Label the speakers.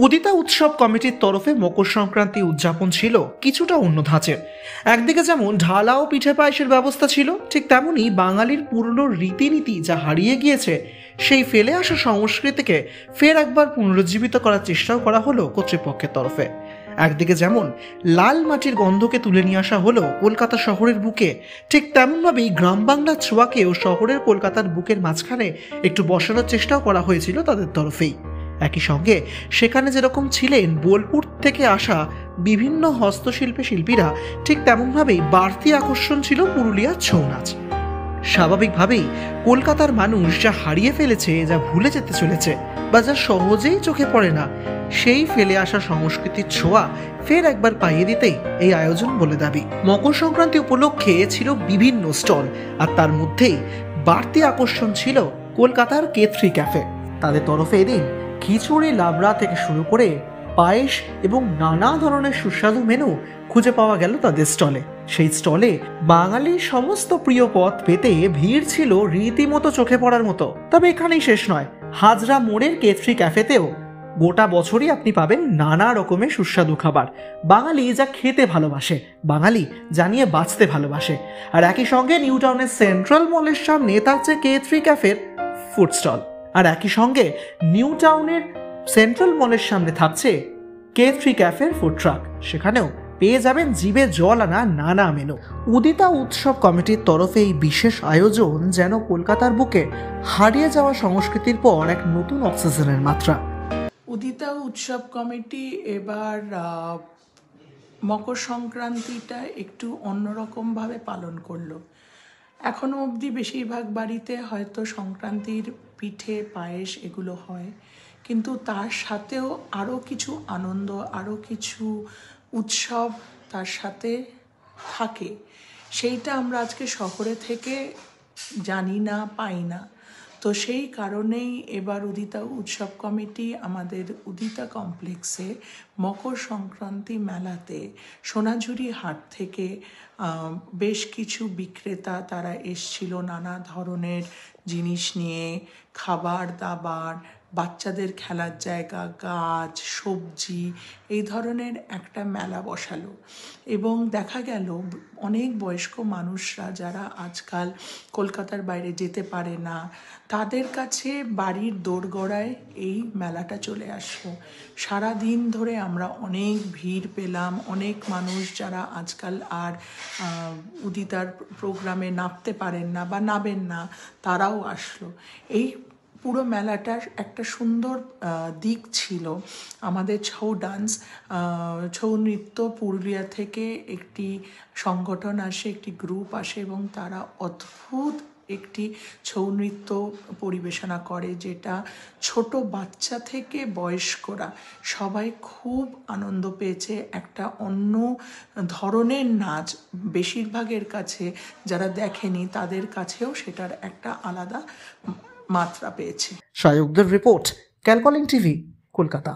Speaker 1: উদিতা উৎসব কমিটির তরফে মকর সংক্রান্তি উদযাপন ছিল কিছুটা অন্য ধাঁচের। একদিকে যেমন ঢালা ও পিঠে পায়েসের ব্যবস্থা ছিল, ঠিক তেমনই বাঙালির পুরনো রীতিনীতি যা হারিয়ে গিয়েছে সেই ফেলে আসা সংস্কৃতিকে ফের একবার পুনরুজ্জীবিত করার চেষ্টাও করা হলো কর্তৃপক্ষের তরফে। একদিকে যেমন লাল মাটির গন্ধকে তুলে নিয়ে আসা হলো কলকাতা শহরের বুকে, ঠিক তেমনভাবেই গ্রাম বাংলার ছোঁয়াকেও শহরের কলকাতার বুকের মাঝখানে একটু বসানোর চেষ্টাও করা হয়েছিল তাদের তরফেই। একই সঙ্গে সেখানে যেরকম ছিলেন বোলপুর থেকে আসা বিভিন্ন শিল্পীরা, ঠিক তেমনভাবেই বাড়তি আকর্ষণ ছিল পুরুলিয়ার ছৌ নাচ। স্বাভাবিকভাবেই কলকাতার মানুষ যা হারিয়ে ফেলেছে, যা ভুলে যেতে চলেছে বা যা সহজেই চোখে পড়ে না, সেই ফেলে আসা সংস্কৃতির ছোঁয়া ফের একবার পাইয়ে দিতেই এই আয়োজন বলে দাবি। মকর সংক্রান্তি উপলক্ষে ছিল বিভিন্ন স্টল, আর তার মধ্যেই বাড়তি আকর্ষণ ছিল কলকাতার K3 ক্যাফে। তাদের তরফে এদিন খিচুড়ি, লাবড়া থেকে শুরু করে পায়েস এবং নানা ধরনের সুস্বাদু মেনু খুঁজে পাওয়া গেল তাদের স্টলে। সেই স্টলে বাঙালির সমস্ত প্রিয় পদ পেতে ভিড় ছিল রীতিমতো চোখে পড়ার মতো। তবে এখানেই শেষ নয়, হাজরা মোড়ের K3 ক্যাফেতেও গোটা বছরই আপনি পাবেন নানা রকমের সুস্বাদু খাবার। বাঙালি যা খেতে ভালোবাসে, বাঙালি যা নিয়ে বাঁচতে ভালোবাসে। আর একই সঙ্গে নিউ টাউনের সেন্ট্রাল মলের সামনে থাকছে K3 ক্যাফের ফুড স্টল, আর একই সঙ্গে নিউ টাউনের সেন্ট্রাল মলের সামনে থাকছে K3 ক্যাফের ফুড ট্রাক। সেখানেও পেয়ে যাবেন জিভে জল আনা নানা মেনু। উদিতা উৎসব কমিটির তরফে এই বিশেষ আয়োজন যেন কলকাতার বুকে হারিয়ে যাওয়া সংস্কৃতির পর এক নতুন অক্সিজেনের মাত্রা।
Speaker 2: উদিতা উৎসব কমিটি এবার মকর সংক্রান্তিটা একটু অন্যরকমভাবে পালন করলো। এখনো অবধি বেশিরভাগ বাড়িতে হয়তো সংক্রান্তির পিঠে পায়েস এগুলো হয়, কিন্তু তার সাথেও আরও কিছু আনন্দ, আরও কিছু উৎসব তার সাথে থাকে। সেইটা আমরা আজকে শহরে থেকে জানি না, পাই না। তো সেই কারণেই এবার উদিতা উৎসব কমিটি আমাদের উদিতা কমপ্লেক্সে মকর সংক্রান্তি মেলাতে সোনাঝুরি হাট থেকে বেশ কিছু বিক্রেতা তারা এসছিল নানা ধরনের জিনিস নিয়ে, খাবার দাবার, বাচ্চাদের খেলার জায়গা, গাছ, সবজি, এই ধরনের একটা মেলা বসালো। এবং দেখা গেল অনেক বয়স্ক মানুষরা যারা আজকাল কলকাতার বাইরে যেতে পারে না, তাদের কাছে বাড়ির দোরগোড়ায় এই মেলাটা চলে আসলো। সারা দিন ধরে আমরা অনেক ভিড় পেলাম, অনেক মানুষ যারা আজকাল আর উদিতার প্রোগ্রামে নামতে পারেন না বা নামেন না, তারাও আসলো। এই পুরো মেলাটার একটা সুন্দর দিক ছিল আমাদের ছৌ ডান্স, ছৌ নৃত্য। পুরুলিয়া থেকে একটি সংগঠন আসে, একটি গ্রুপ আসে এবং তারা অদ্ভুত একটি ছৌ নৃত্য পরিবেশনা করে, যেটা ছোট বাচ্চা থেকে বয়স্করা সবাই খুব আনন্দ পেয়েছে। একটা অন্য ধরনের নাচ, বেশিরভাগের কাছে যারা দেখেনি তাদের কাছেও সেটার একটা আলাদা মাত্রা পেয়েছে।
Speaker 1: সায়কদের রিপোর্ট, ক্যালকলিং টিভি, কলকাতা।